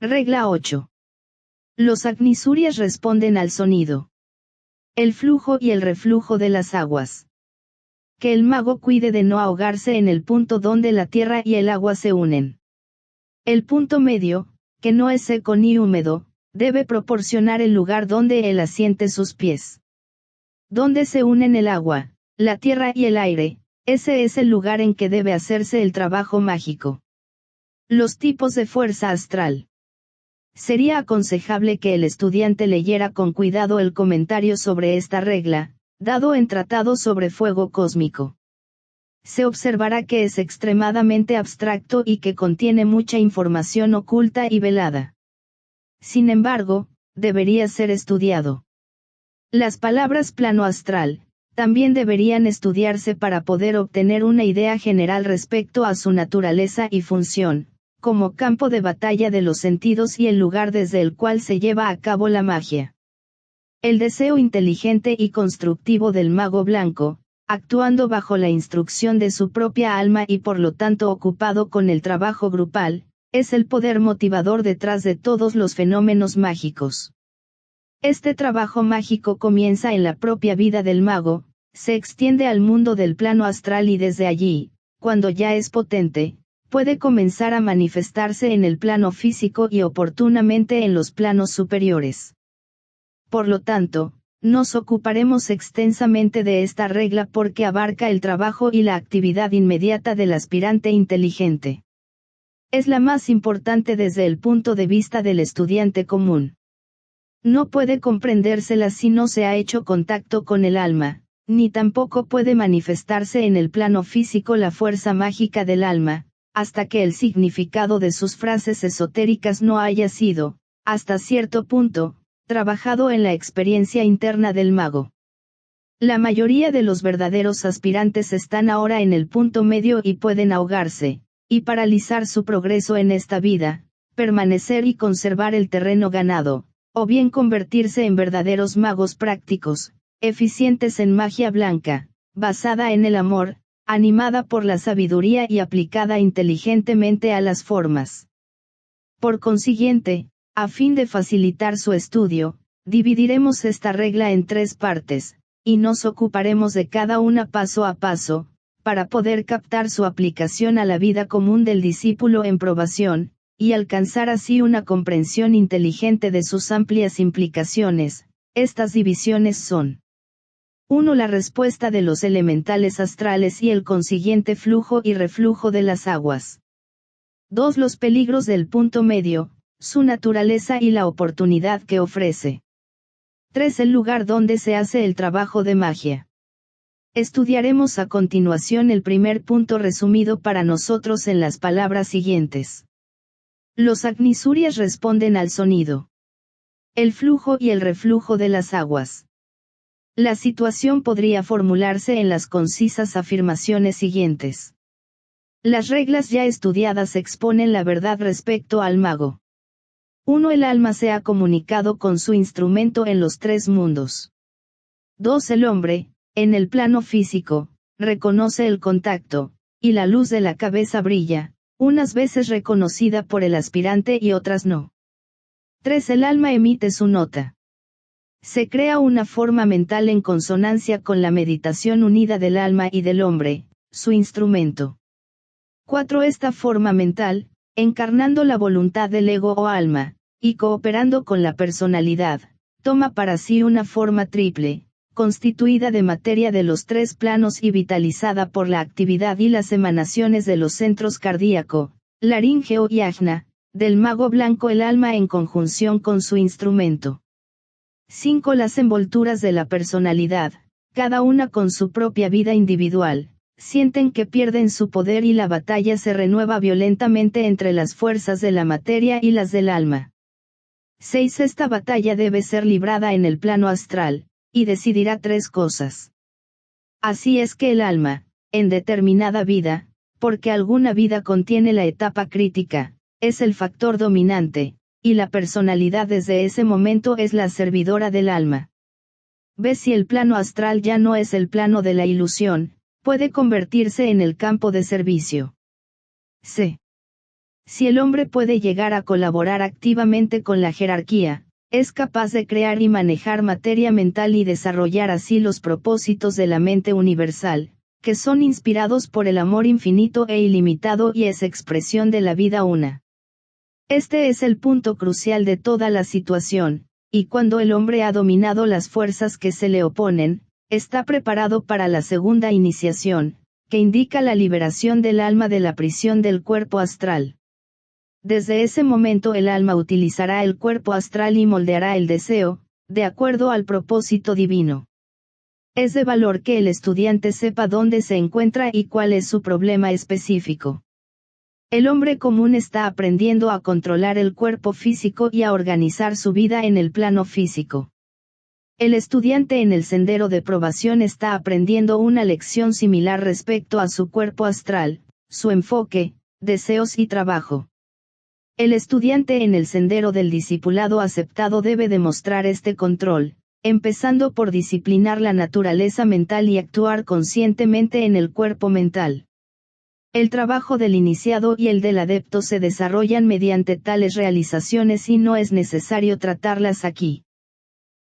Regla 8. Los Agnisurias responden al sonido. El flujo y el reflujo de las aguas. Que el mago cuide de no ahogarse en el punto donde la tierra y el agua se unen. El punto medio, que no es seco ni húmedo, debe proporcionar el lugar donde él asiente sus pies. Donde se unen el agua, la tierra y el aire, ese es el lugar en que debe hacerse el trabajo mágico. Los tipos de fuerza astral. Sería aconsejable que el estudiante leyera con cuidado el comentario sobre esta regla, dado en Tratado sobre Fuego Cósmico. Se observará que es extremadamente abstracto y que contiene mucha información oculta y velada. Sin embargo, debería ser estudiado. Las palabras plano astral, también deberían estudiarse para poder obtener una idea general respecto a su naturaleza y función, como campo de batalla de los sentidos y el lugar desde el cual se lleva a cabo la magia. El deseo inteligente y constructivo del mago blanco, actuando bajo la instrucción de su propia alma y por lo tanto ocupado con el trabajo grupal, es el poder motivador detrás de todos los fenómenos mágicos. Este trabajo mágico comienza en la propia vida del mago, se extiende al mundo del plano astral y desde allí, cuando ya es potente, puede comenzar a manifestarse en el plano físico y oportunamente en los planos superiores. Por lo tanto, nos ocuparemos extensamente de esta regla porque abarca el trabajo y la actividad inmediata del aspirante inteligente. Es la más importante desde el punto de vista del estudiante común. No puede comprendérsela si no se ha hecho contacto con el alma, ni tampoco puede manifestarse en el plano físico la fuerza mágica del alma, hasta que el significado de sus frases esotéricas no haya sido, hasta cierto punto, trabajado en la experiencia interna del mago. La mayoría de los verdaderos aspirantes están ahora en el punto medio y pueden ahogarse, y paralizar su progreso en esta vida, permanecer y conservar el terreno ganado, o bien convertirse en verdaderos magos prácticos, eficientes en magia blanca, basada en el amor, animada por la sabiduría y aplicada inteligentemente a las formas. Por consiguiente, a fin de facilitar su estudio, dividiremos esta regla en 3 partes, y nos ocuparemos de cada una paso a paso, para poder captar su aplicación a la vida común del discípulo en probación, y alcanzar así una comprensión inteligente de sus amplias implicaciones. Estas divisiones son: 1. La respuesta de los elementales astrales y el consiguiente flujo y reflujo de las aguas. 2. Los peligros del punto medio, su naturaleza y la oportunidad que ofrece. 3. El lugar donde se hace el trabajo de magia. Estudiaremos a continuación el primer punto resumido para nosotros en las palabras siguientes. Los Agnisurias responden al sonido. El flujo y el reflujo de las aguas. La situación podría formularse en las concisas afirmaciones siguientes. Las reglas ya estudiadas exponen la verdad respecto al mago. 1. El alma se ha comunicado con su instrumento en los 3 mundos. 2. El hombre, en el plano físico, reconoce el contacto, y la luz de la cabeza brilla, unas veces reconocida por el aspirante y otras no. 3. El alma emite su nota. Se crea una forma mental en consonancia con la meditación unida del alma y del hombre, su instrumento. 4. Esta forma mental, encarnando la voluntad del ego o alma, y cooperando con la personalidad, toma para sí una forma triple, constituida de materia de los 3 planos y vitalizada por la actividad y las emanaciones de los centros cardíaco, laríngeo y ajna, del mago blanco el alma en conjunción con su instrumento. 5. Las envolturas de la personalidad, cada una con su propia vida individual, sienten que pierden su poder y la batalla se renueva violentamente entre las fuerzas de la materia y las del alma. 6. Esta batalla debe ser librada en el plano astral, y decidirá 3 cosas. Así es que el alma, en determinada vida, porque alguna vida contiene la etapa crítica, es el factor dominante, y la personalidad desde ese momento es la servidora del alma. Ve si el plano astral ya no es el plano de la ilusión, puede convertirse en el campo de servicio. C. Si el hombre puede llegar a colaborar activamente con la jerarquía, es capaz de crear y manejar materia mental y desarrollar así los propósitos de la mente universal, que son inspirados por el amor infinito e ilimitado y es expresión de la vida una. Este es el punto crucial de toda la situación, y cuando el hombre ha dominado las fuerzas que se le oponen, está preparado para la segunda iniciación, que indica la liberación del alma de la prisión del cuerpo astral. Desde ese momento el alma utilizará el cuerpo astral y moldeará el deseo, de acuerdo al propósito divino. Es de valor que el estudiante sepa dónde se encuentra y cuál es su problema específico. El hombre común está aprendiendo a controlar el cuerpo físico y a organizar su vida en el plano físico. El estudiante en el sendero de probación está aprendiendo una lección similar respecto a su cuerpo astral, su enfoque, deseos y trabajo. El estudiante en el sendero del discipulado aceptado debe demostrar este control, empezando por disciplinar la naturaleza mental y actuar conscientemente en el cuerpo mental. El trabajo del iniciado y el del adepto se desarrollan mediante tales realizaciones y no es necesario tratarlas aquí.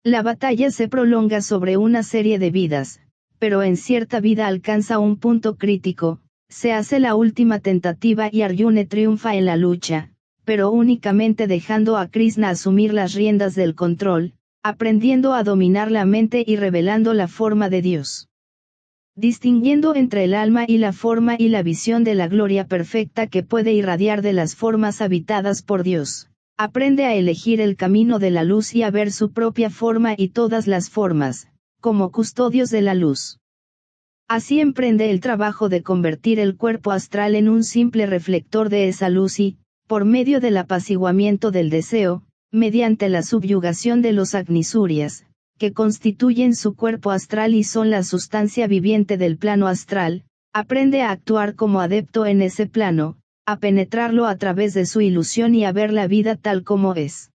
La batalla se prolonga sobre una serie de vidas, pero en cierta vida alcanza un punto crítico, se hace la última tentativa y Arjuna triunfa en la lucha, pero únicamente dejando a Krishna asumir las riendas del control, aprendiendo a dominar la mente y revelando la forma de Dios. Distinguiendo entre el alma y la forma y la visión de la gloria perfecta que puede irradiar de las formas habitadas por Dios, aprende a elegir el camino de la luz y a ver su propia forma y todas las formas, como custodios de la luz. Así emprende el trabajo de convertir el cuerpo astral en un simple reflector de esa luz y, por medio del apaciguamiento del deseo, mediante la subyugación de los agnisurias, que constituyen su cuerpo astral y son la sustancia viviente del plano astral, aprende a actuar como adepto en ese plano, a penetrarlo a través de su ilusión y a ver la vida tal como es.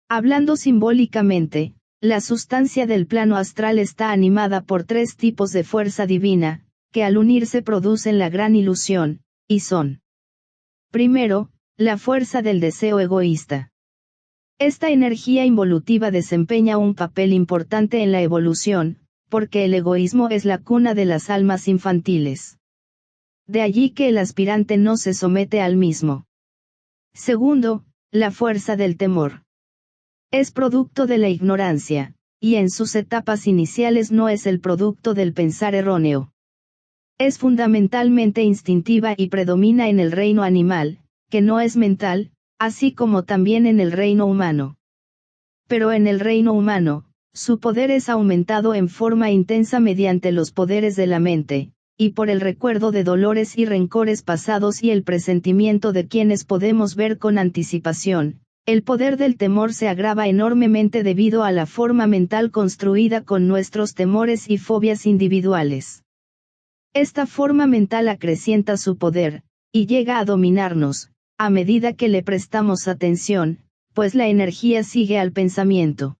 Hablando simbólicamente, la sustancia del plano astral está animada por tres tipos de fuerza divina, que al unirse producen la gran ilusión, y son: primero, la fuerza del deseo egoísta. Esta energía involutiva desempeña un papel importante en la evolución, porque el egoísmo es la cuna de las almas infantiles. De allí que el aspirante no se somete al mismo. Segundo, la fuerza del temor. Es producto de la ignorancia, y en sus etapas iniciales no es el producto del pensar erróneo. Es fundamentalmente instintiva y predomina en el reino animal, que no es mental, así como también en el reino humano. Pero en el reino humano, su poder es aumentado en forma intensa mediante los poderes de la mente, y por el recuerdo de dolores y rencores pasados y el presentimiento de quienes podemos ver con anticipación. El poder del temor se agrava enormemente debido a la forma mental construida con nuestros temores y fobias individuales. Esta forma mental acrecienta su poder, y llega a dominarnos, a medida que le prestamos atención, pues la energía sigue al pensamiento.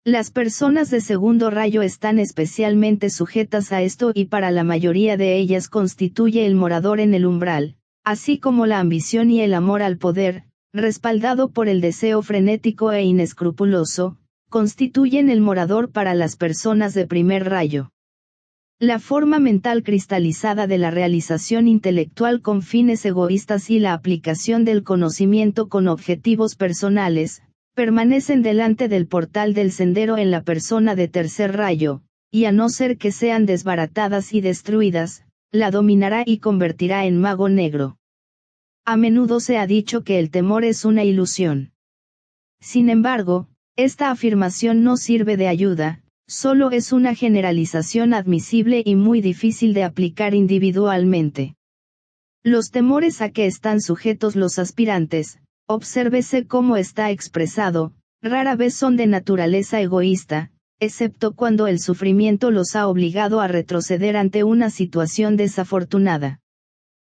Las personas de segundo rayo están especialmente sujetas a esto y para la mayoría de ellas constituye el morador en el umbral, así como la ambición y el amor al poder, respaldado por el deseo frenético e inescrupuloso, constituyen el morador para las personas de primer rayo. La forma mental cristalizada de la realización intelectual con fines egoístas y la aplicación del conocimiento con objetivos personales, permanecen delante del portal del sendero en la persona de tercer rayo, y a no ser que sean desbaratadas y destruidas, la dominará y convertirá en mago negro. A menudo se ha dicho que el temor es una ilusión. Sin embargo, esta afirmación no sirve de ayuda. Solo es una generalización admisible y muy difícil de aplicar individualmente. Los temores a que están sujetos los aspirantes, obsérvese cómo está expresado, rara vez son de naturaleza egoísta, excepto cuando el sufrimiento los ha obligado a retroceder ante una situación desafortunada.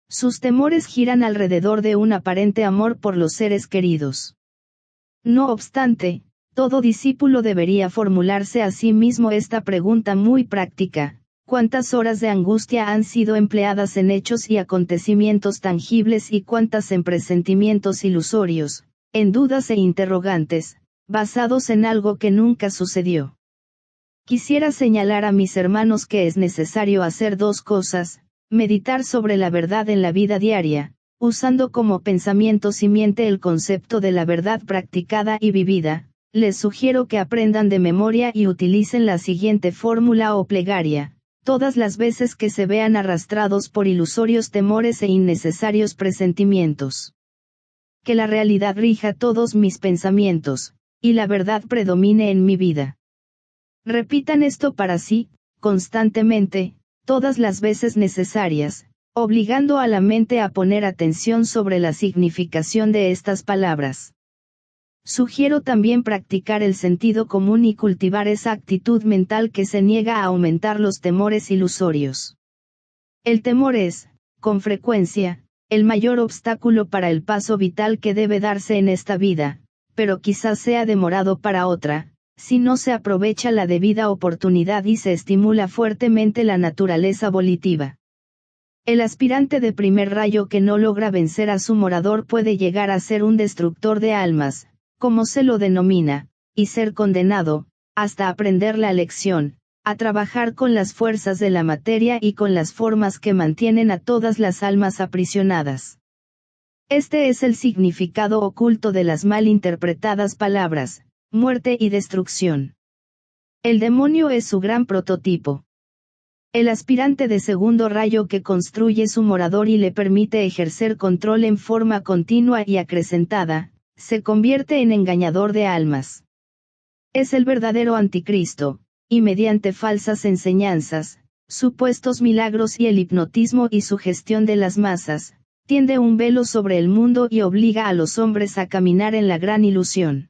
Sus temores giran alrededor de un aparente amor por los seres queridos. No obstante, todo discípulo debería formularse a sí mismo esta pregunta muy práctica: cuántas horas de angustia han sido empleadas en hechos y acontecimientos tangibles y cuántas en presentimientos ilusorios, en dudas e interrogantes, basados en algo que nunca sucedió. Quisiera señalar a mis hermanos que es necesario hacer dos cosas: meditar sobre la verdad en la vida diaria, usando como pensamiento simiente el concepto de la verdad practicada y vivida. Les sugiero que aprendan de memoria y utilicen la siguiente fórmula o plegaria, todas las veces que se vean arrastrados por ilusorios temores e innecesarios presentimientos. Que la realidad rija todos mis pensamientos, y la verdad predomine en mi vida. Repitan esto para sí, constantemente, todas las veces necesarias, obligando a la mente a poner atención sobre la significación de estas palabras. Sugiero también practicar el sentido común y cultivar esa actitud mental que se niega a aumentar los temores ilusorios. El temor es, con frecuencia, el mayor obstáculo para el paso vital que debe darse en esta vida, pero quizás sea demorado para otra, si no se aprovecha la debida oportunidad y se estimula fuertemente la naturaleza volitiva. El aspirante de primer rayo que no logra vencer a su morador puede llegar a ser un destructor de almas, como se lo denomina, y ser condenado, hasta aprender la lección, a trabajar con las fuerzas de la materia y con las formas que mantienen a todas las almas aprisionadas. Este es el significado oculto de las mal interpretadas palabras, muerte y destrucción. El demonio es su gran prototipo. El aspirante de segundo rayo que construye su morador y le permite ejercer control en forma continua y acrecentada, se convierte en engañador de almas. Es el verdadero anticristo, y mediante falsas enseñanzas, supuestos milagros y el hipnotismo y sugestión de las masas, tiende un velo sobre el mundo y obliga a los hombres a caminar en la gran ilusión.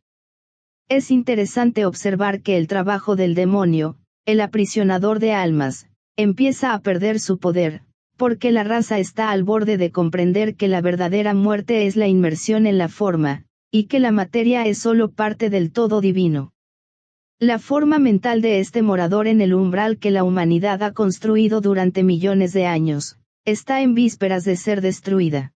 Es interesante observar que el trabajo del demonio, el aprisionador de almas, empieza a perder su poder, porque la raza está al borde de comprender que la verdadera muerte es la inmersión en la forma, y que la materia es solo parte del todo divino. La forma mental de este morador en el umbral que la humanidad ha construido durante millones de años, está en vísperas de ser destruida.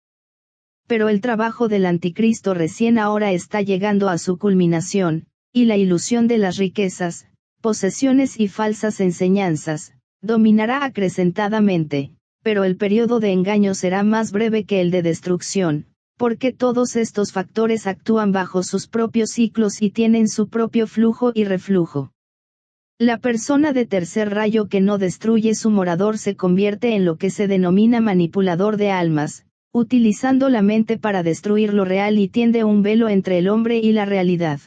Pero el trabajo del anticristo recién ahora está llegando a su culminación, y la ilusión de las riquezas, posesiones y falsas enseñanzas, dominará acrecentadamente, pero el periodo de engaño será más breve que el de destrucción, porque todos estos factores actúan bajo sus propios ciclos y tienen su propio flujo y reflujo. La persona de tercer rayo que no destruye su morador se convierte en lo que se denomina manipulador de almas, utilizando la mente para destruir lo real y tiende un velo entre el hombre y la realidad.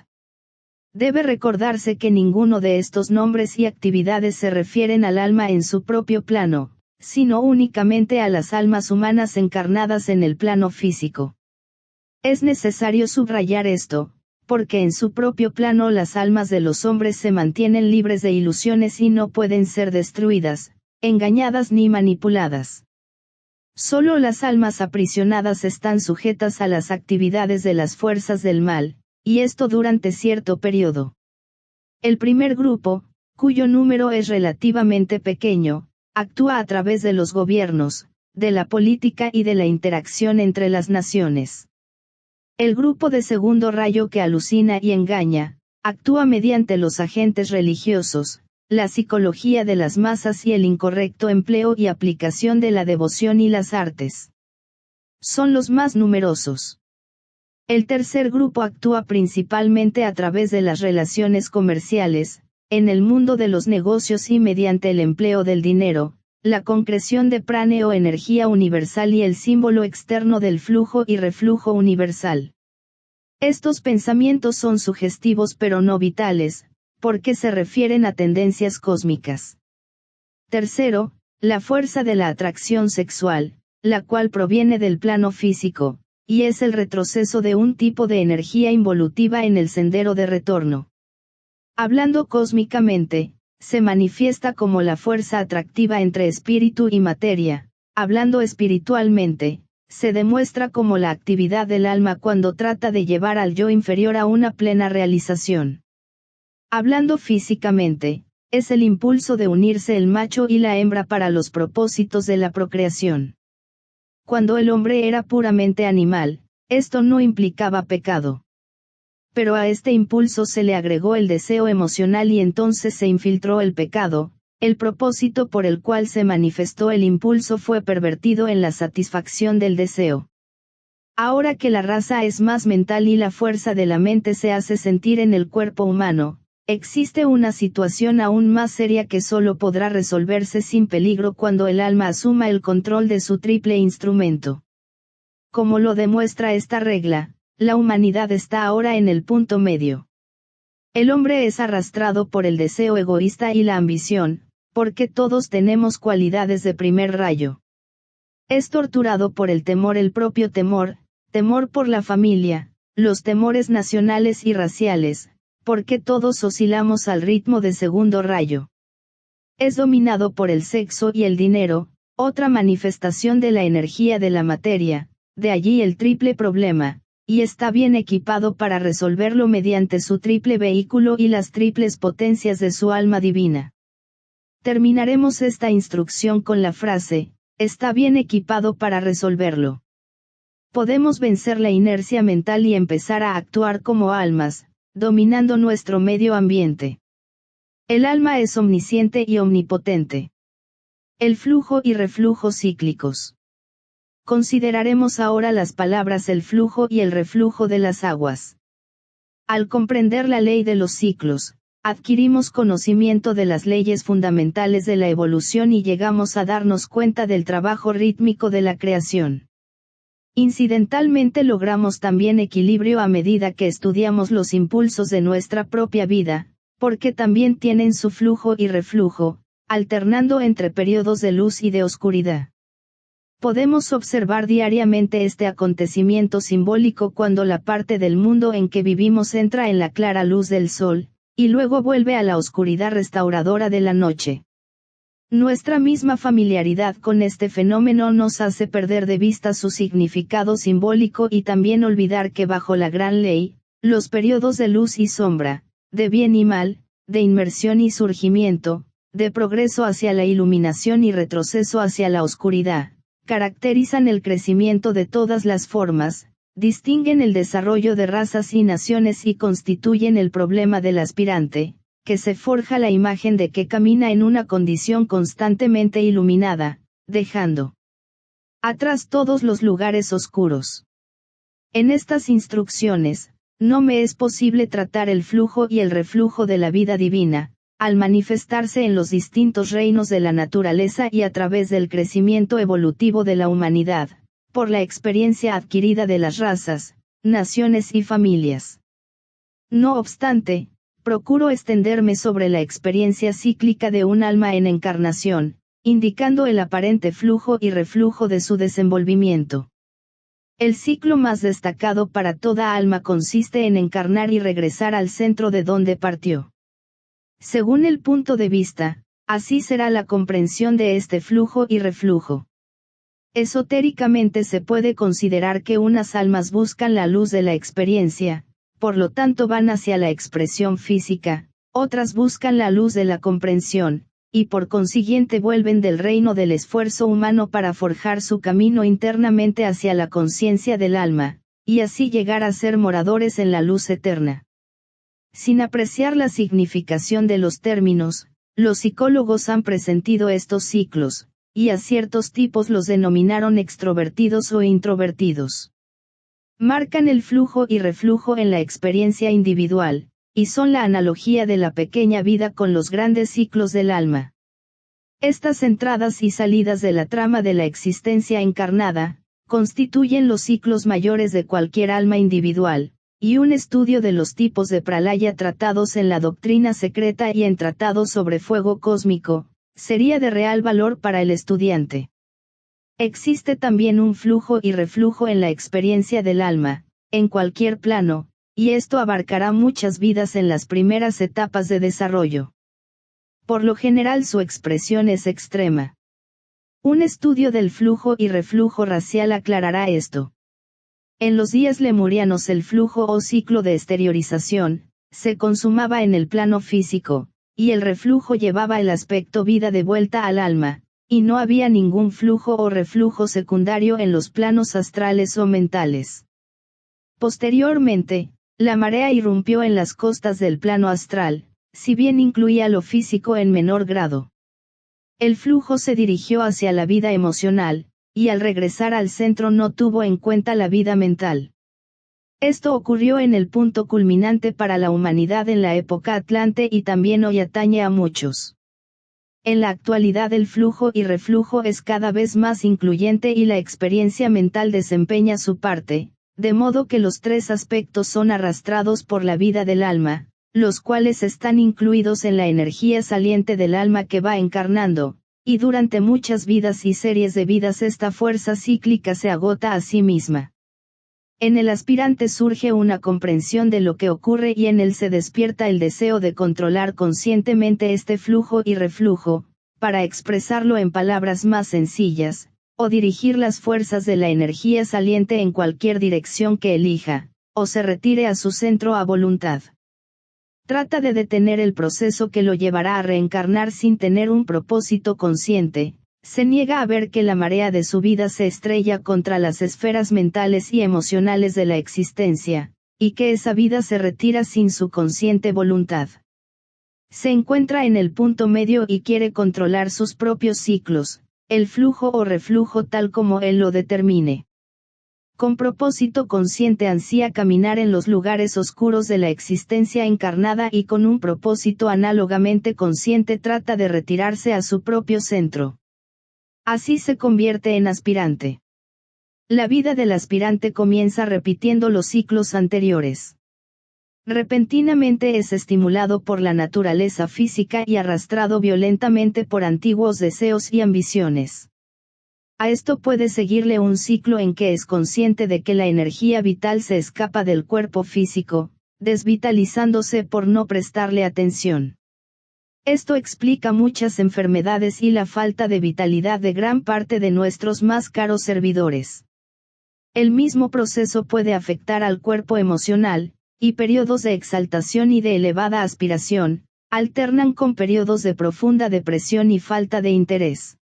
Debe recordarse que ninguno de estos nombres y actividades se refieren al alma en su propio plano, sino únicamente a las almas humanas encarnadas en el plano físico. Es necesario subrayar esto, porque en su propio plano las almas de los hombres se mantienen libres de ilusiones y no pueden ser destruidas, engañadas ni manipuladas. Solo las almas aprisionadas están sujetas a las actividades de las fuerzas del mal, y esto durante cierto periodo. El primer grupo, cuyo número es relativamente pequeño, actúa a través de los gobiernos, de la política y de la interacción entre las naciones. El grupo de segundo rayo que alucina y engaña, actúa mediante los agentes religiosos, la psicología de las masas y el incorrecto empleo y aplicación de la devoción y las artes. Son los más numerosos. El tercer grupo actúa principalmente a través de las relaciones comerciales, en el mundo de los negocios y mediante el empleo del dinero, la concreción de prane o energía universal y el símbolo externo del flujo y reflujo universal. Estos pensamientos son sugestivos pero no vitales, porque se refieren a tendencias cósmicas. Tercero, la fuerza de la atracción sexual, la cual proviene del plano físico, y es el retroceso de un tipo de energía involutiva en el sendero de retorno. Hablando cósmicamente, se manifiesta como la fuerza atractiva entre espíritu y materia. Hablando espiritualmente, se demuestra como la actividad del alma cuando trata de llevar al yo inferior a una plena realización. Hablando físicamente, es el impulso de unirse el macho y la hembra para los propósitos de la procreación. Cuando el hombre era puramente animal, esto no implicaba pecado. Pero a este impulso se le agregó el deseo emocional y entonces se infiltró el pecado. El propósito por el cual se manifestó el impulso fue pervertido en la satisfacción del deseo. Ahora que la raza es más mental y la fuerza de la mente se hace sentir en el cuerpo humano, existe una situación aún más seria que solo podrá resolverse sin peligro cuando el alma asuma el control de su triple instrumento. Como lo demuestra esta regla, la humanidad está ahora en el punto medio. El hombre es arrastrado por el deseo egoísta y la ambición, porque todos tenemos cualidades de primer rayo. Es torturado por el propio temor, temor por la familia, los temores nacionales y raciales, porque todos oscilamos al ritmo de segundo rayo. Es dominado por el sexo y el dinero, otra manifestación de la energía de la materia, de allí el triple problema, y está bien equipado para resolverlo mediante su triple vehículo y las triples potencias de su alma divina. Terminaremos esta instrucción con la frase, está bien equipado para resolverlo. Podemos vencer la inercia mental y empezar a actuar como almas, dominando nuestro medio ambiente. El alma es omnisciente y omnipotente. El flujo y reflujo cíclicos. Consideraremos ahora las palabras el flujo y el reflujo de las aguas. Al comprender la ley de los ciclos, adquirimos conocimiento de las leyes fundamentales de la evolución y llegamos a darnos cuenta del trabajo rítmico de la creación. Incidentalmente logramos también equilibrio a medida que estudiamos los impulsos de nuestra propia vida, porque también tienen su flujo y reflujo, alternando entre periodos de luz y de oscuridad. Podemos observar diariamente este acontecimiento simbólico cuando la parte del mundo en que vivimos entra en la clara luz del sol, y luego vuelve a la oscuridad restauradora de la noche. Nuestra misma familiaridad con este fenómeno nos hace perder de vista su significado simbólico y también olvidar que bajo la gran ley, los periodos de luz y sombra, de bien y mal, de inmersión y surgimiento, de progreso hacia la iluminación y retroceso hacia la oscuridad, caracterizan el crecimiento de todas las formas, distinguen el desarrollo de razas y naciones y constituyen el problema del aspirante, que se forja la imagen de que camina en una condición constantemente iluminada, dejando atrás todos los lugares oscuros. En estas instrucciones, no me es posible tratar el flujo y el reflujo de la vida divina, al manifestarse en los distintos reinos de la naturaleza y a través del crecimiento evolutivo de la humanidad, por la experiencia adquirida de las razas, naciones y familias. No obstante, procuro extenderme sobre la experiencia cíclica de un alma en encarnación, indicando el aparente flujo y reflujo de su desenvolvimiento. El ciclo más destacado para toda alma consiste en encarnar y regresar al centro de donde partió. Según el punto de vista, así será la comprensión de este flujo y reflujo. Esotéricamente se puede considerar que unas almas buscan la luz de la experiencia, por lo tanto van hacia la expresión física, otras buscan la luz de la comprensión, y por consiguiente vuelven del reino del esfuerzo humano para forjar su camino internamente hacia la conciencia del alma, y así llegar a ser moradores en la luz eterna. Sin apreciar la significación de los términos, los psicólogos han presentido estos ciclos, y a ciertos tipos los denominaron extrovertidos o introvertidos. Marcan el flujo y reflujo en la experiencia individual, y son la analogía de la pequeña vida con los grandes ciclos del alma. Estas entradas y salidas de la trama de la existencia encarnada, constituyen los ciclos mayores de cualquier alma individual, y un estudio de los tipos de pralaya tratados en la doctrina secreta y en tratados sobre fuego cósmico, sería de real valor para el estudiante. Existe también un flujo y reflujo en la experiencia del alma, en cualquier plano, y esto abarcará muchas vidas en las primeras etapas de desarrollo. Por lo general su expresión es extrema. Un estudio del flujo y reflujo racial aclarará esto. En los días lemurianos el flujo o ciclo de exteriorización, se consumaba en el plano físico, y el reflujo llevaba el aspecto vida de vuelta al alma, y no había ningún flujo o reflujo secundario en los planos astrales o mentales. Posteriormente, la marea irrumpió en las costas del plano astral, si bien incluía lo físico en menor grado. El flujo se dirigió hacia la vida emocional, y al regresar al centro no tuvo en cuenta la vida mental. Esto ocurrió en el punto culminante para la humanidad en la época Atlante y también hoy atañe a muchos. En la actualidad el flujo y reflujo es cada vez más incluyente y la experiencia mental desempeña su parte, de modo que los tres aspectos son arrastrados por la vida del alma, los cuales están incluidos en la energía saliente del alma que va encarnando, y durante muchas vidas y series de vidas esta fuerza cíclica se agota a sí misma. En el aspirante surge una comprensión de lo que ocurre y en él se despierta el deseo de controlar conscientemente este flujo y reflujo, para expresarlo en palabras más sencillas, o dirigir las fuerzas de la energía saliente en cualquier dirección que elija, o se retire a su centro a voluntad. Trata de detener el proceso que lo llevará a reencarnar sin tener un propósito consciente, se niega a ver que la marea de su vida se estrella contra las esferas mentales y emocionales de la existencia, y que esa vida se retira sin su consciente voluntad. Se encuentra en el punto medio y quiere controlar sus propios ciclos, el flujo o reflujo tal como él lo determine. Con propósito consciente ansía caminar en los lugares oscuros de la existencia encarnada y con un propósito análogamente consciente trata de retirarse a su propio centro. Así se convierte en aspirante. La vida del aspirante comienza repitiendo los ciclos anteriores. Repentinamente es estimulado por la naturaleza física y arrastrado violentamente por antiguos deseos y ambiciones. A esto puede seguirle un ciclo en que es consciente de que la energía vital se escapa del cuerpo físico, desvitalizándose por no prestarle atención. Esto explica muchas enfermedades y la falta de vitalidad de gran parte de nuestros más caros servidores. El mismo proceso puede afectar al cuerpo emocional, y periodos de exaltación y de elevada aspiración, alternan con periodos de profunda depresión y falta de interés.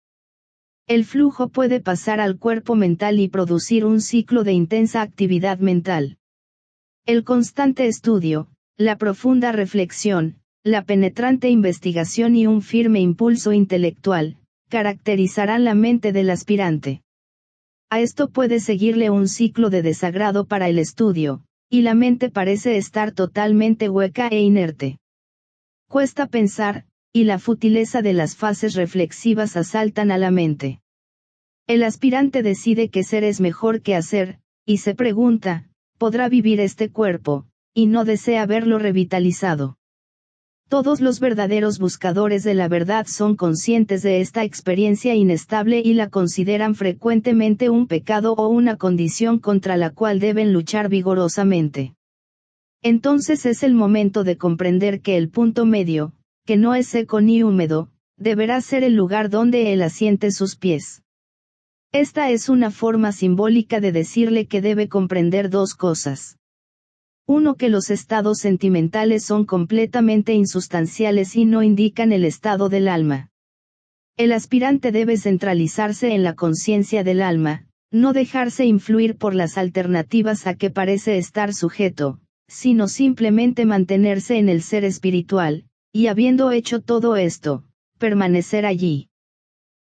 El flujo puede pasar al cuerpo mental y producir un ciclo de intensa actividad mental. El constante estudio, la profunda reflexión, la penetrante investigación y un firme impulso intelectual, caracterizarán la mente del aspirante. A esto puede seguirle un ciclo de desagrado para el estudio, y la mente parece estar totalmente hueca e inerte. Cuesta pensar, y la futileza de las fases reflexivas asaltan a la mente. El aspirante decide que ser es mejor que hacer, y se pregunta, ¿podrá vivir este cuerpo? Y no desea verlo revitalizado. Todos los verdaderos buscadores de la verdad son conscientes de esta experiencia inestable y la consideran frecuentemente un pecado o una condición contra la cual deben luchar vigorosamente. Entonces es el momento de comprender que el punto medio, que no es seco ni húmedo, deberá ser el lugar donde él asiente sus pies. Esta es una forma simbólica de decirle que debe comprender dos cosas. Uno, que los estados sentimentales son completamente insustanciales y no indican el estado del alma. El aspirante debe centralizarse en la conciencia del alma, no dejarse influir por las alternativas a que parece estar sujeto, sino simplemente mantenerse en el ser espiritual, y habiendo hecho todo esto, permanecer allí.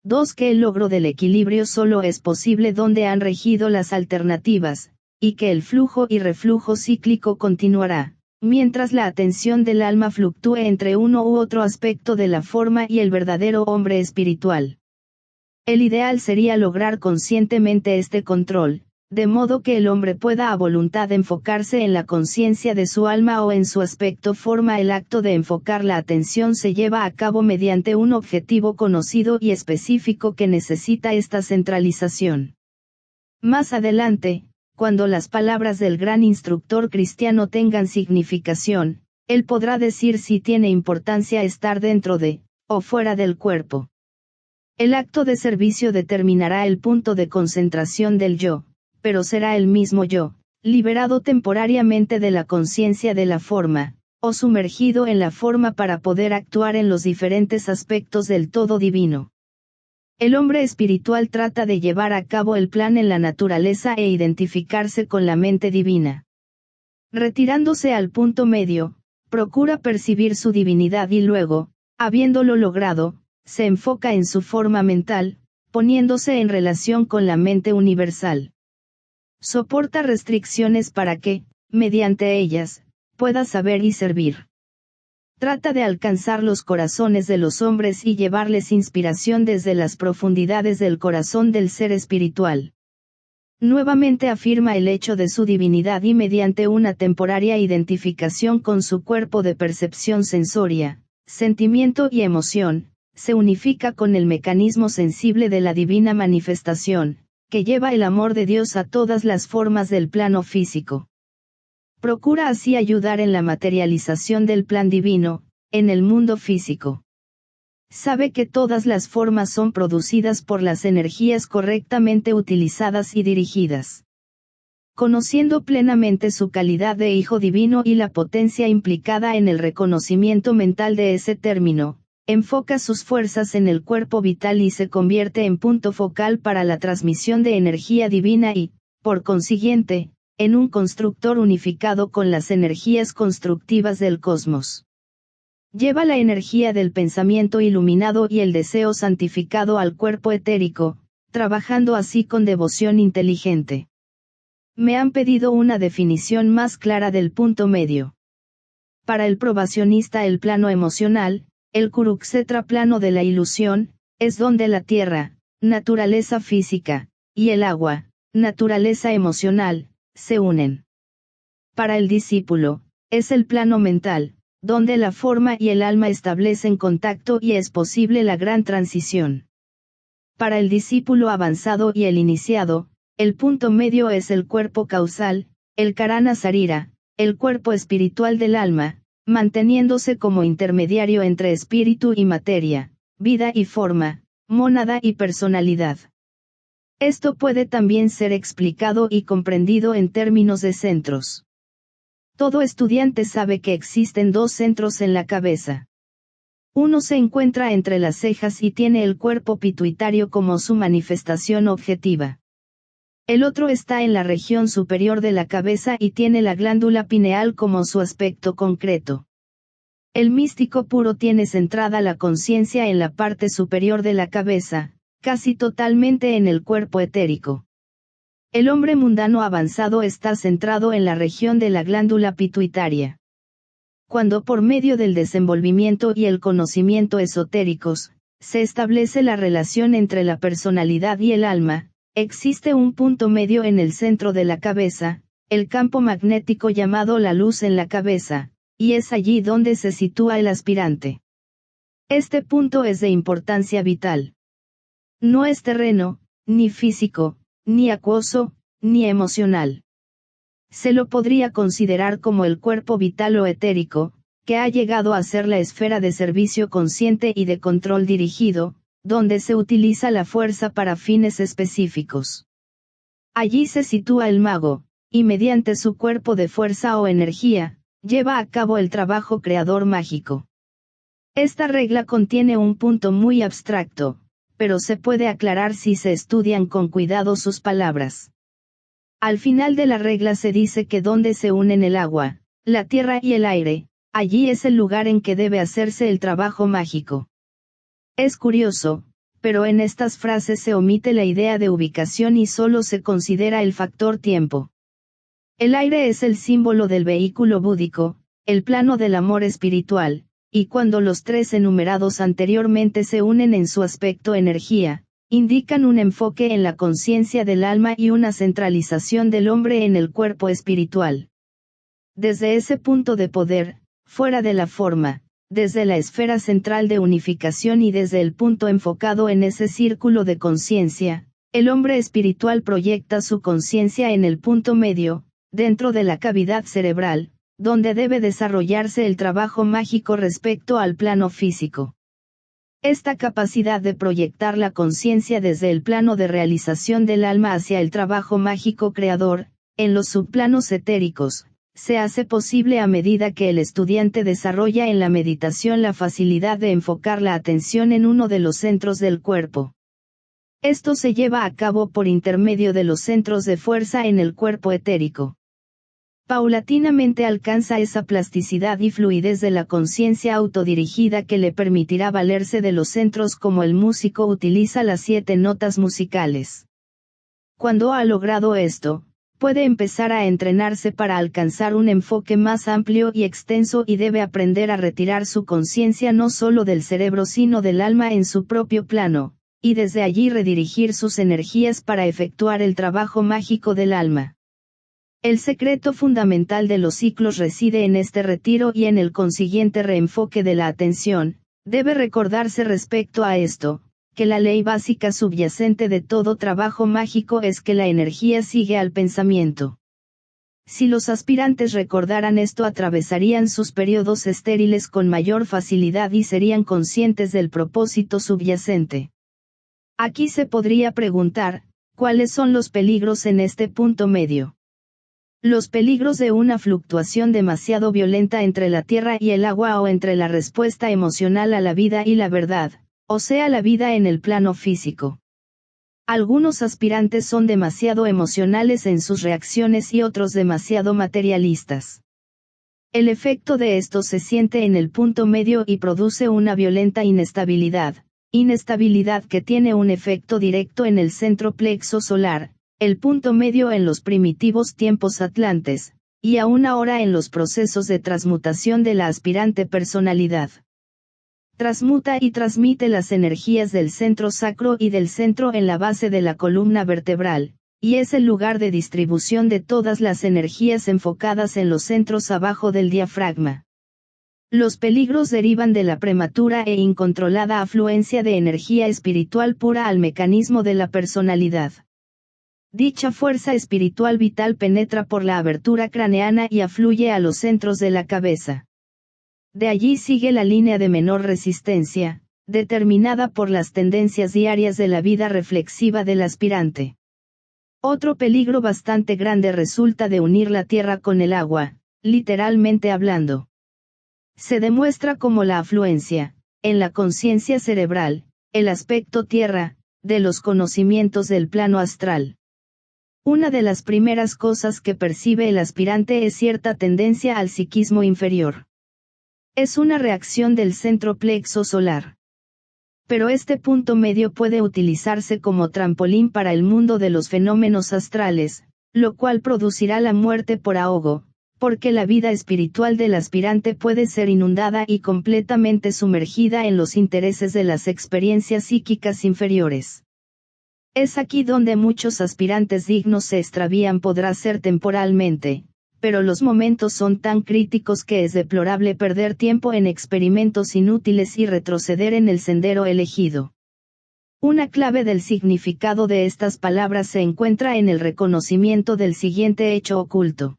2. Que el logro del equilibrio solo es posible donde han regido las alternativas, y que el flujo y reflujo cíclico continuará, mientras la atención del alma fluctúe entre uno u otro aspecto de la forma y el verdadero hombre espiritual. El ideal sería lograr conscientemente este control, de modo que el hombre pueda a voluntad enfocarse en la conciencia de su alma o en su aspecto forma. El acto de enfocar la atención se lleva a cabo mediante un objetivo conocido y específico que necesita esta centralización. Más adelante, cuando las palabras del gran instructor cristiano tengan significación, él podrá decir si tiene importancia estar dentro de, o fuera del cuerpo. El acto de servicio determinará el punto de concentración del yo, pero será el mismo yo, liberado temporariamente de la conciencia de la forma, o sumergido en la forma para poder actuar en los diferentes aspectos del todo divino. El hombre espiritual trata de llevar a cabo el plan en la naturaleza e identificarse con la mente divina. Retirándose al punto medio, procura percibir su divinidad y luego, habiéndolo logrado, se enfoca en su forma mental, poniéndose en relación con la mente universal. Soporta restricciones para que, mediante ellas, pueda saber y servir. Trata de alcanzar los corazones de los hombres y llevarles inspiración desde las profundidades del corazón del ser espiritual. Nuevamente afirma el hecho de su divinidad y mediante una temporaria identificación con su cuerpo de percepción sensoria, sentimiento y emoción, se unifica con el mecanismo sensible de la divina manifestación, que lleva el amor de Dios a todas las formas del plano físico. Procura así ayudar en la materialización del plan divino, en el mundo físico. Sabe que todas las formas son producidas por las energías correctamente utilizadas y dirigidas. Conociendo plenamente su calidad de hijo divino y la potencia implicada en el reconocimiento mental de ese término, enfoca sus fuerzas en el cuerpo vital y se convierte en punto focal para la transmisión de energía divina y, por consiguiente, en un constructor unificado con las energías constructivas del cosmos. Lleva la energía del pensamiento iluminado y el deseo santificado al cuerpo etérico, trabajando así con devoción inteligente. Me han pedido una definición más clara del punto medio. Para el probacionista el plano emocional, el Kurukshetra plano de la ilusión, es donde la tierra, naturaleza física, y el agua, naturaleza emocional, se unen. Para el discípulo, es el plano mental, donde la forma y el alma establecen contacto y es posible la gran transición. Para el discípulo avanzado y el iniciado, el punto medio es el cuerpo causal, el Karana Sarira, el cuerpo espiritual del alma, manteniéndose como intermediario entre espíritu y materia, vida y forma, mónada y personalidad. Esto puede también ser explicado y comprendido en términos de centros. Todo estudiante sabe que existen dos centros en la cabeza. Uno se encuentra entre las cejas y tiene el cuerpo pituitario como su manifestación objetiva. El otro está en la región superior de la cabeza y tiene la glándula pineal como su aspecto concreto. El místico puro tiene centrada la conciencia en la parte superior de la cabeza, casi totalmente en el cuerpo etérico. El hombre mundano avanzado está centrado en la región de la glándula pituitaria. Cuando por medio del desenvolvimiento y el conocimiento esotéricos, se establece la relación entre la personalidad y el alma, existe un punto medio en el centro de la cabeza, el campo magnético llamado la luz en la cabeza, y es allí donde se sitúa el aspirante. Este punto es de importancia vital. No es terreno, ni físico, ni acuoso, ni emocional. Se lo podría considerar como el cuerpo vital o etérico, que ha llegado a ser la esfera de servicio consciente y de control dirigido, donde se utiliza la fuerza para fines específicos. Allí se sitúa el mago, y mediante su cuerpo de fuerza o energía, lleva a cabo el trabajo creador mágico. Esta regla contiene un punto muy abstracto, pero se puede aclarar si se estudian con cuidado sus palabras. Al final de la regla se dice que donde se unen el agua, la tierra y el aire, allí es el lugar en que debe hacerse el trabajo mágico. Es curioso, pero en estas frases se omite la idea de ubicación y solo se considera el factor tiempo. El aire es el símbolo del vehículo búdico, el plano del amor espiritual, y cuando los tres enumerados anteriormente se unen en su aspecto energía, indican un enfoque en la conciencia del alma y una centralización del hombre en el cuerpo espiritual. Desde ese punto de poder, fuera de la forma, desde la esfera central de unificación y desde el punto enfocado en ese círculo de conciencia, el hombre espiritual proyecta su conciencia en el punto medio, dentro de la cavidad cerebral, donde debe desarrollarse el trabajo mágico respecto al plano físico. Esta capacidad de proyectar la conciencia desde el plano de realización del alma hacia el trabajo mágico creador, en los subplanos etéricos, se hace posible a medida que el estudiante desarrolla en la meditación la facilidad de enfocar la atención en uno de los centros del cuerpo. Esto se lleva a cabo por intermedio de los centros de fuerza en el cuerpo etérico. Paulatinamente alcanza esa plasticidad y fluidez de la conciencia autodirigida que le permitirá valerse de los centros como el músico utiliza las 7 notas musicales. Cuando ha logrado esto, puede empezar a entrenarse para alcanzar un enfoque más amplio y extenso y debe aprender a retirar su conciencia no solo del cerebro sino del alma en su propio plano, y desde allí redirigir sus energías para efectuar el trabajo mágico del alma. El secreto fundamental de los ciclos reside en este retiro y en el consiguiente reenfoque de la atención. Debe recordarse respecto a esto, que la ley básica subyacente de todo trabajo mágico es que la energía sigue al pensamiento. Si los aspirantes recordaran esto atravesarían sus periodos estériles con mayor facilidad y serían conscientes del propósito subyacente. Aquí se podría preguntar, ¿cuáles son los peligros en este punto medio? Los peligros de una fluctuación demasiado violenta entre la tierra y el agua o entre la respuesta emocional a la vida y la verdad, o sea la vida en el plano físico. Algunos aspirantes son demasiado emocionales en sus reacciones y otros demasiado materialistas. El efecto de esto se siente en el punto medio y produce una violenta inestabilidad que tiene un efecto directo en el centro plexo solar, el punto medio en los primitivos tiempos atlantes, y aún ahora en los procesos de transmutación de la aspirante personalidad. Transmuta y transmite las energías del centro sacro y del centro en la base de la columna vertebral, y es el lugar de distribución de todas las energías enfocadas en los centros abajo del diafragma. Los peligros derivan de la prematura e incontrolada afluencia de energía espiritual pura al mecanismo de la personalidad. Dicha fuerza espiritual vital penetra por la abertura craneana y afluye a los centros de la cabeza. De allí sigue la línea de menor resistencia, determinada por las tendencias diarias de la vida reflexiva del aspirante. Otro peligro bastante grande resulta de unir la tierra con el agua, literalmente hablando. Se demuestra como la afluencia, en la conciencia cerebral, el aspecto tierra, de los conocimientos del plano astral. Una de las primeras cosas que percibe el aspirante es cierta tendencia al psiquismo inferior. Es una reacción del centro plexo solar. Pero este punto medio puede utilizarse como trampolín para el mundo de los fenómenos astrales, lo cual producirá la muerte por ahogo, porque la vida espiritual del aspirante puede ser inundada y completamente sumergida en los intereses de las experiencias psíquicas inferiores. Es aquí donde muchos aspirantes dignos se extravían, podrá ser temporalmente, pero los momentos son tan críticos que es deplorable perder tiempo en experimentos inútiles y retroceder en el sendero elegido. Una clave del significado de estas palabras se encuentra en el reconocimiento del siguiente hecho oculto.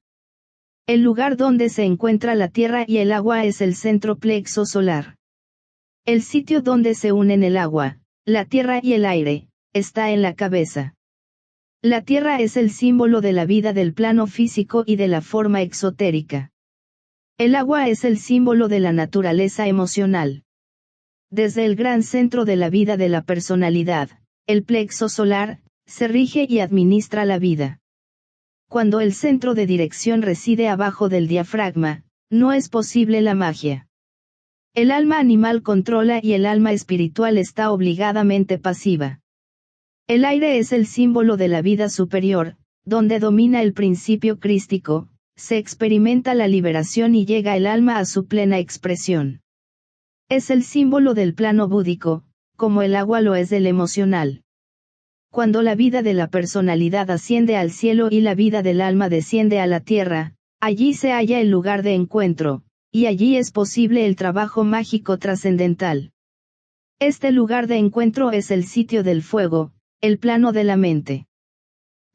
El lugar donde se encuentra la tierra y el agua es el centro plexo solar. El sitio donde se unen el agua, la tierra y el aire, está en la cabeza. La tierra es el símbolo de la vida del plano físico y de la forma exotérica. El agua es el símbolo de la naturaleza emocional. Desde el gran centro de la vida de la personalidad, el plexo solar, se rige y administra la vida. Cuando el centro de dirección reside abajo del diafragma, no es posible la magia. El alma animal controla y el alma espiritual está obligadamente pasiva. El aire es el símbolo de la vida superior, donde domina el principio crístico, se experimenta la liberación y llega el alma a su plena expresión. Es el símbolo del plano búdico, como el agua lo es del emocional. Cuando la vida de la personalidad asciende al cielo y la vida del alma desciende a la tierra, allí se halla el lugar de encuentro, y allí es posible el trabajo mágico trascendental. Este lugar de encuentro es el sitio del fuego, el plano de la mente.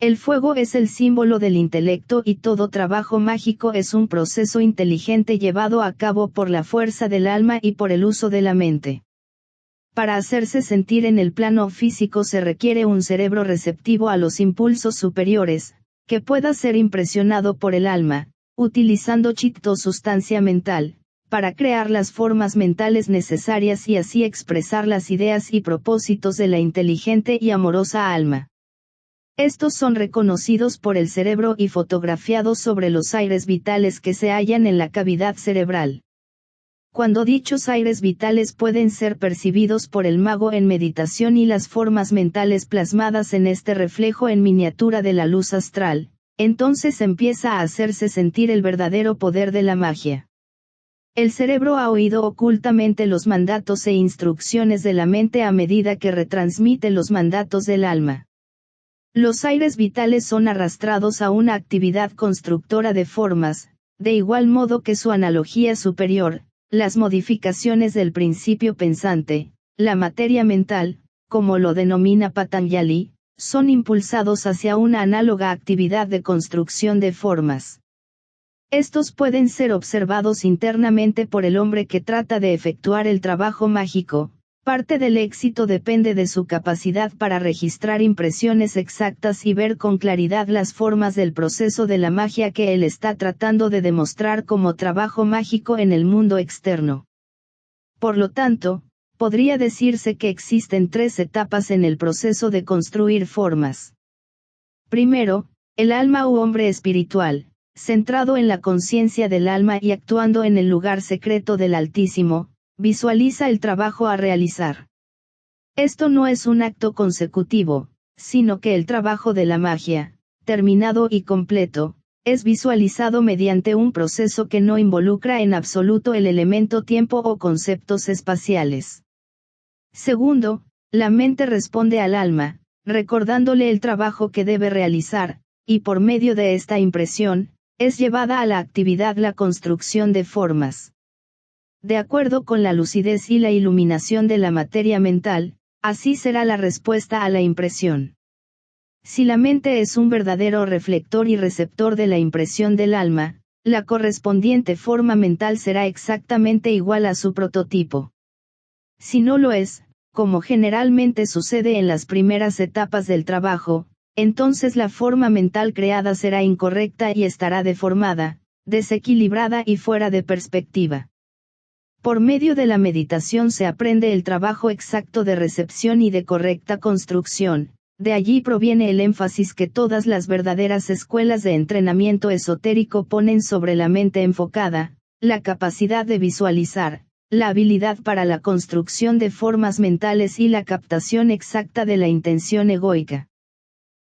El fuego es el símbolo del intelecto y todo trabajo mágico es un proceso inteligente llevado a cabo por la fuerza del alma y por el uso de la mente. Para hacerse sentir en el plano físico se requiere un cerebro receptivo a los impulsos superiores, que pueda ser impresionado por el alma, utilizando chitta, sustancia mental, para crear las formas mentales necesarias y así expresar las ideas y propósitos de la inteligente y amorosa alma. Estos son reconocidos por el cerebro y fotografiados sobre los aires vitales que se hallan en la cavidad cerebral. Cuando dichos aires vitales pueden ser percibidos por el mago en meditación y las formas mentales plasmadas en este reflejo en miniatura de la luz astral, entonces empieza a hacerse sentir el verdadero poder de la magia. El cerebro ha oído ocultamente los mandatos e instrucciones de la mente a medida que retransmite los mandatos del alma. Los aires vitales son arrastrados a una actividad constructora de formas, de igual modo que su analogía superior, las modificaciones del principio pensante, la materia mental, como lo denomina Patanjali, son impulsados hacia una análoga actividad de construcción de formas. Estos pueden ser observados internamente por el hombre que trata de efectuar el trabajo mágico. Parte del éxito depende de su capacidad para registrar impresiones exactas y ver con claridad las formas del proceso de la magia que él está tratando de demostrar como trabajo mágico en el mundo externo. Por lo tanto, podría decirse que existen 3 etapas en el proceso de construir formas. Primero, el alma u hombre espiritual, centrado en la conciencia del alma y actuando en el lugar secreto del Altísimo, visualiza el trabajo a realizar. Esto no es un acto consecutivo, sino que el trabajo de la magia, terminado y completo, es visualizado mediante un proceso que no involucra en absoluto el elemento tiempo o conceptos espaciales. Segundo, la mente responde al alma, recordándole el trabajo que debe realizar, y por medio de esta impresión, es llevada a la actividad la construcción de formas. De acuerdo con la lucidez y la iluminación de la materia mental, así será la respuesta a la impresión. Si la mente es un verdadero reflector y receptor de la impresión del alma, la correspondiente forma mental será exactamente igual a su prototipo. Si no lo es, como generalmente sucede en las primeras etapas del trabajo, entonces la forma mental creada será incorrecta y estará deformada, desequilibrada y fuera de perspectiva. Por medio de la meditación se aprende el trabajo exacto de recepción y de correcta construcción. De allí proviene el énfasis que todas las verdaderas escuelas de entrenamiento esotérico ponen sobre la mente enfocada, la capacidad de visualizar, la habilidad para la construcción de formas mentales y la captación exacta de la intención egoica.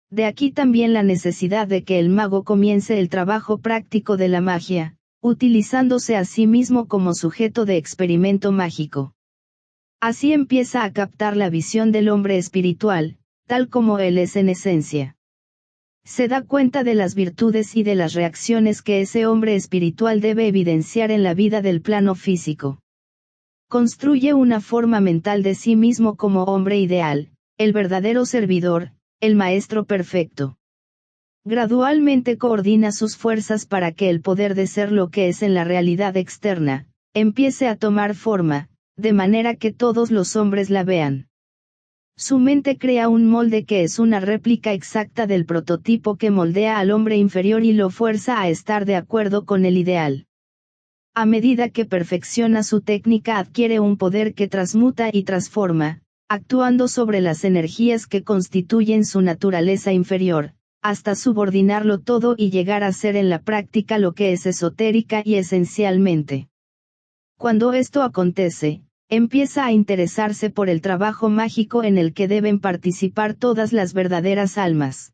De aquí también la necesidad de que el mago comience el trabajo práctico de la magia, utilizándose a sí mismo como sujeto de experimento mágico. Así empieza a captar la visión del hombre espiritual, tal como él es en esencia. Se da cuenta de las virtudes y de las reacciones que ese hombre espiritual debe evidenciar en la vida del plano físico. Construye una forma mental de sí mismo como hombre ideal, el verdadero servidor, el maestro perfecto. Gradualmente coordina sus fuerzas para que el poder de ser lo que es en la realidad externa, empiece a tomar forma, de manera que todos los hombres la vean. Su mente crea un molde que es una réplica exacta del prototipo que moldea al hombre inferior y lo fuerza a estar de acuerdo con el ideal. A medida que perfecciona su técnica adquiere un poder que transmuta y transforma, actuando sobre las energías que constituyen su naturaleza inferior, hasta subordinarlo todo y llegar a ser en la práctica lo que es esotérica y esencialmente. Cuando esto acontece, empieza a interesarse por el trabajo mágico en el que deben participar todas las verdaderas almas.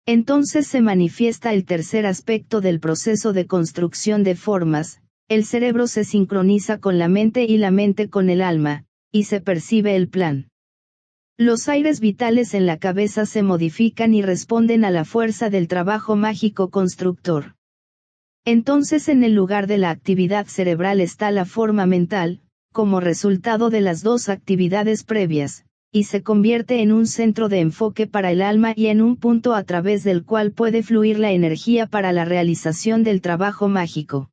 Entonces se manifiesta el tercer aspecto del proceso de construcción de formas, el cerebro se sincroniza con la mente y la mente con el alma, y se percibe el plan. Los aires vitales en la cabeza se modifican y responden a la fuerza del trabajo mágico constructor. Entonces en el lugar de la actividad cerebral está la forma mental, como resultado de las 2 actividades previas, y se convierte en un centro de enfoque para el alma y en un punto a través del cual puede fluir la energía para la realización del trabajo mágico.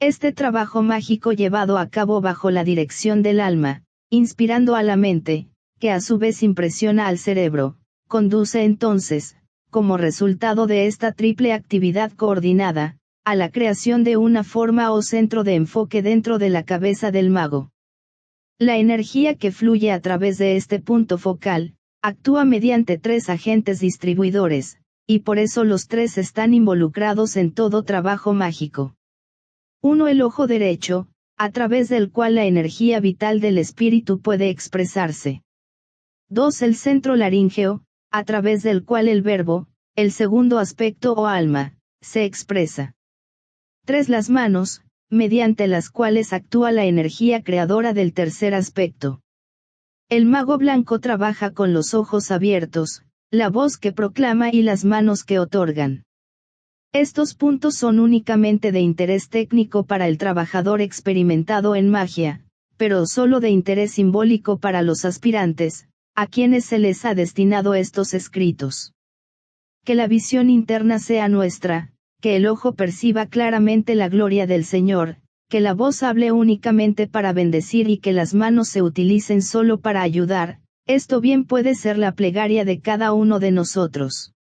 Este trabajo mágico llevado a cabo bajo la dirección del alma, inspirando a la mente, que a su vez impresiona al cerebro, conduce entonces, como resultado de esta triple actividad coordinada, a la creación de una forma o centro de enfoque dentro de la cabeza del mago. La energía que fluye a través de este punto focal, actúa mediante 3 agentes distribuidores, y por eso los 3 están involucrados en todo trabajo mágico. 1. El ojo derecho, a través del cual la energía vital del espíritu puede expresarse. 2. El centro laríngeo, a través del cual el verbo, el segundo aspecto o alma, se expresa. 3. Las manos, mediante las cuales actúa la energía creadora del tercer aspecto. El mago blanco trabaja con los ojos abiertos, la voz que proclama y las manos que otorgan. Estos puntos son únicamente de interés técnico para el trabajador experimentado en magia, pero solo de interés simbólico para los aspirantes, a quienes se les ha destinado estos escritos. Que la visión interna sea nuestra, que el ojo perciba claramente la gloria del Señor, que la voz hable únicamente para bendecir y que las manos se utilicen solo para ayudar. Esto bien puede ser la plegaria de cada uno de nosotros.